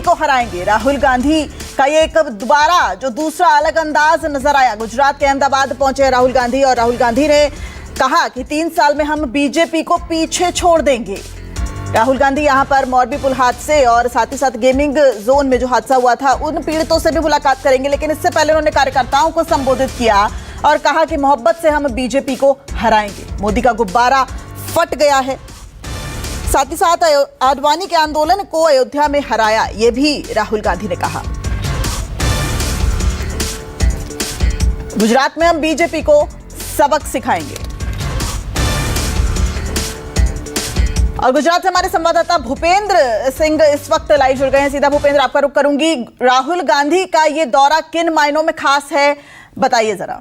को हराएंगे। राहुल गांधी का ये एक दोबारा जो दूसरा अलग अंदाज नजर आया। गुजरात के अहमदाबाद पहुंचे राहुल गांधी और राहुल गांधी ने कहा कि 3 साल में हम बीजेपी को पीछे छोड़ देंगे। राहुल गांधी यहां पर मोरबी पुल हादसे और साथ ही साथ गेमिंग जोन में जो हादसा हुआ था उन पीड़ितों से भी मुलाकात करेंगे, लेकिन इससे पहले उन्होंने कार्यकर्ताओं को संबोधित किया और कहा कि मोहब्बत से हम बीजेपी को हराएंगे। मोदी का गुब्बारा फट गया है। साथ ही साथ आडवाणी के आंदोलन को अयोध्या में हराया, यह भी राहुल गांधी ने कहा। गुजरात में हम बीजेपी को सबक सिखाएंगे। और गुजरात से हमारे संवाददाता भूपेंद्र सिंह इस वक्त लाइव जुड़ गए हैं। सीधा भूपेंद्र, आपका रुख करूंगी। राहुल गांधी का ये दौरा किन मायनों में खास है, बताइए जरा।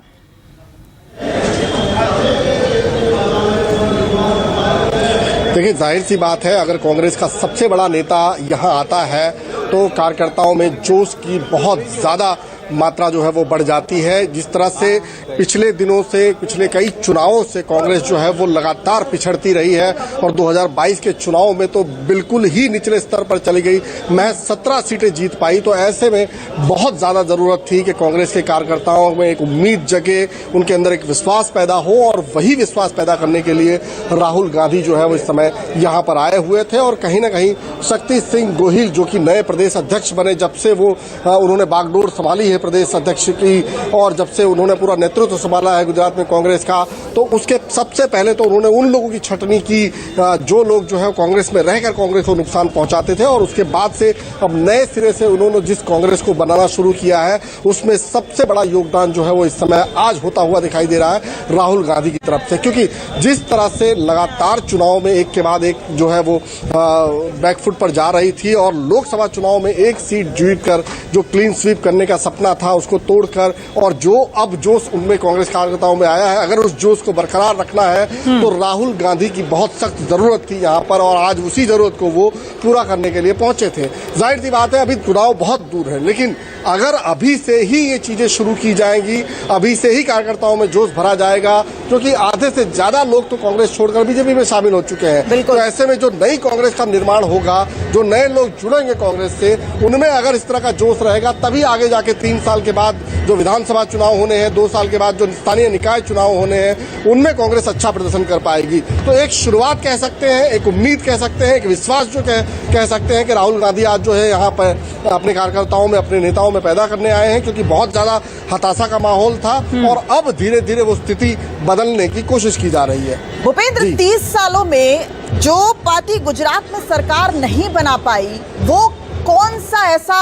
देखिए, जाहिर सी बात है, अगर कांग्रेस का सबसे बड़ा नेता यहां आता है तो कार्यकर्ताओं में जोश की बहुत ज्यादा मात्रा जो है वो बढ़ जाती है। जिस तरह से पिछले दिनों से, पिछले कई चुनावों से कांग्रेस जो है वो लगातार पिछड़ती रही है और 2022 के चुनाव में तो बिल्कुल ही निचले स्तर पर चली गई, महज 17 सीटें जीत पाई। तो ऐसे में बहुत ज्यादा जरूरत थी कि कांग्रेस के कार्यकर्ताओं में एक उम्मीद जगे, उनके अंदर एक विश्वास पैदा हो, और वही विश्वास पैदा करने के लिए राहुल गांधी जो है वो इस समय यहां पर आए हुए थे। और कहीं ना कहीं शक्ति सिंह गोहिल जो कि नए प्रदेश अध्यक्ष बने, जब से वो उन्होंने बागडोर संभाली है प्रदेश अध्यक्ष की, और जब से उन्होंने पूरा नेतृत्व संभाला है गुजरात में कांग्रेस का, तो उसके सबसे पहले तो उन्होंने उन लोगों की छटनी की जो लोग जो है कांग्रेस में रहकर कांग्रेस को नुकसान पहुंचाते थे। और उसके बाद से अब नए सिरे से उन्होंने जिस कांग्रेस को बनाना शुरू किया है उसमें सबसे बड़ा योगदान जो है वो इस समय आज होता हुआ दिखाई दे रहा है राहुल गांधी की तरफ से। क्योंकि जिस तरह से लगातार चुनाव में एक के बाद एक जो है वो बैकफुट पर जा रही थी और लोकसभा चुनाव में एक सीट जीतकर जो क्लीन स्वीप करने का सपना था उसको तोड़कर, और जो अब जोश उनमें कांग्रेस कार्यकर्ताओं में आया है, अगर उस जोश को बरकरार रखना है तो राहुल गांधी की बहुत सख्त जरूरत थी यहां पर, और आज उसी जरूरत को वो पूरा करने के लिए पहुंचे थे। जाहिर सी बात है, अभी चुनाव बहुत दूर है, लेकिन अगर अभी से ही ये चीजें शुरू की जाएंगी, अभी से ही कार्यकर्ताओं में जोश भरा जाएगा, क्योंकि आधे से ज्यादा लोग तो कांग्रेस छोड़कर बीजेपी में शामिल हो चुके हैं। तो ऐसे में जो नई कांग्रेस का निर्माण होगा, जो नए लोग जुड़ेंगे कांग्रेस से, उनमें अगर इस तरह का जोश रहेगा, तभी आगे जाके 3 साल के बाद जो विधानसभा चुनाव होने हैं, 2 साल के बाद जो स्थानीय निकाय चुनाव होने हैं, उनमें कांग्रेस अच्छा प्रदर्शन कर पाएगी। तो एक शुरुआत कह सकते हैं, एक उम्मीद कह सकते हैं, एक विश्वास जो कह सकते हैं कि राहुल गांधी आज जो है यहाँ पर अपने कार्यकर्ताओं में, अपने नेताओं में पैदा करने आए हैं, क्योंकि बहुत ज्यादा हताशा का माहौल था और अब धीरे धीरे वो स्थिति बदलने की कोशिश की जा रही है। भूपेंद्र, 30 सालों में जो पार्टी गुजरात में सरकार नहीं बना पाई, वो कौन सा ऐसा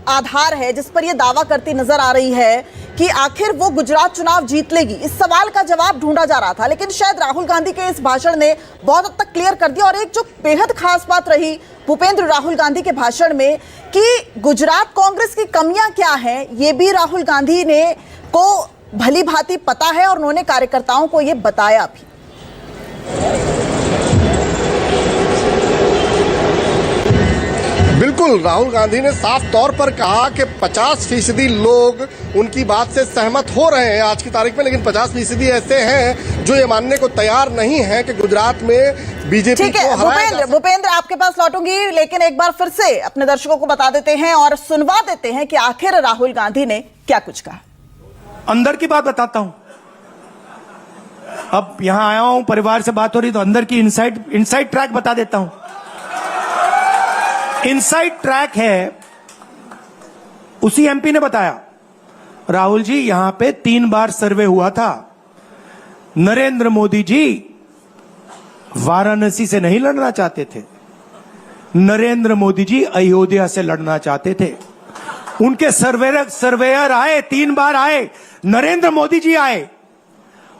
आधार है जिस पर यह दावा करती नजर आ रही है कि आखिर वो गुजरात चुनाव जीत लेगी? इस सवाल का जवाब ढूंढा जा रहा था, लेकिन शायद राहुल गांधी के इस भाषण ने बहुत हद तक क्लियर कर दिया। और एक जो बेहद खास बात रही भूपेंद्र राहुल गांधी के भाषण में कि गुजरात कांग्रेस की कमियां क्या हैं, ये भी राहुल गांधी ने को भली भांति पता है और उन्होंने कार्यकर्ताओं को ये बताया भी। बिल्कुल, राहुल गांधी ने साफ तौर पर कहा कि 50% लोग उनकी बात से सहमत हो रहे हैं आज की तारीख में, लेकिन 50% ऐसे हैं जो ये मानने को तैयार नहीं है कि गुजरात में बीजेपी को हराया जा सकता है। भूपेंद्र, आपके पास लौटूंगी, लेकिन एक बार फिर से अपने दर्शकों को बता देते हैं और सुनवा देते हैं कि आखिर राहुल गांधी ने क्या कुछ कहा। अंदर की बात बताता हूं। अब यहां आया हूं, परिवार से बात हो रही, तो अंदर की इनसाइड ट्रैक बता देता हूं। इनसाइड ट्रैक है, उसी एमपी ने बताया, राहुल जी यहां पे 3 बार सर्वे हुआ था। नरेंद्र मोदी जी वाराणसी से नहीं लड़ना चाहते थे, नरेंद्र मोदी जी अयोध्या से लड़ना चाहते थे। उनके सर्वेयर आए, 3 बार आए, नरेंद्र मोदी जी आए,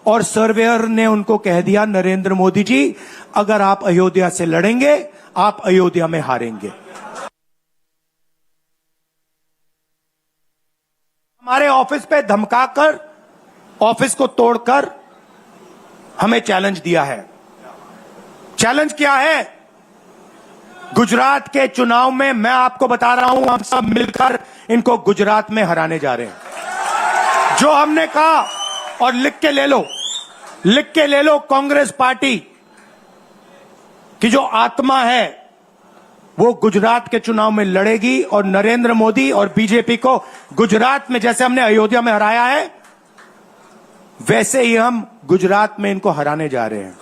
और सर्वेयर ने उनको कह दिया, नरेंद्र मोदी जी अगर आप अयोध्या से लड़ेंगे, आप अयोध्या में हारेंगे। हमारे ऑफिस पे धमकाकर, ऑफिस को तोड़कर हमें चैलेंज दिया है। चैलेंज क्या है? गुजरात के चुनाव में मैं आपको बता रहा हूं, हम सब मिलकर इनको गुजरात में हराने जा रहे हैं। जो हमने कहा, और लिख के ले लो, कांग्रेस पार्टी की जो आत्मा है वो गुजरात के चुनाव में लड़ेगी और नरेंद्र मोदी और बीजेपी को गुजरात में जैसे हमने अयोध्या में हराया है, वैसे ही हम गुजरात में इनको हराने जा रहे हैं।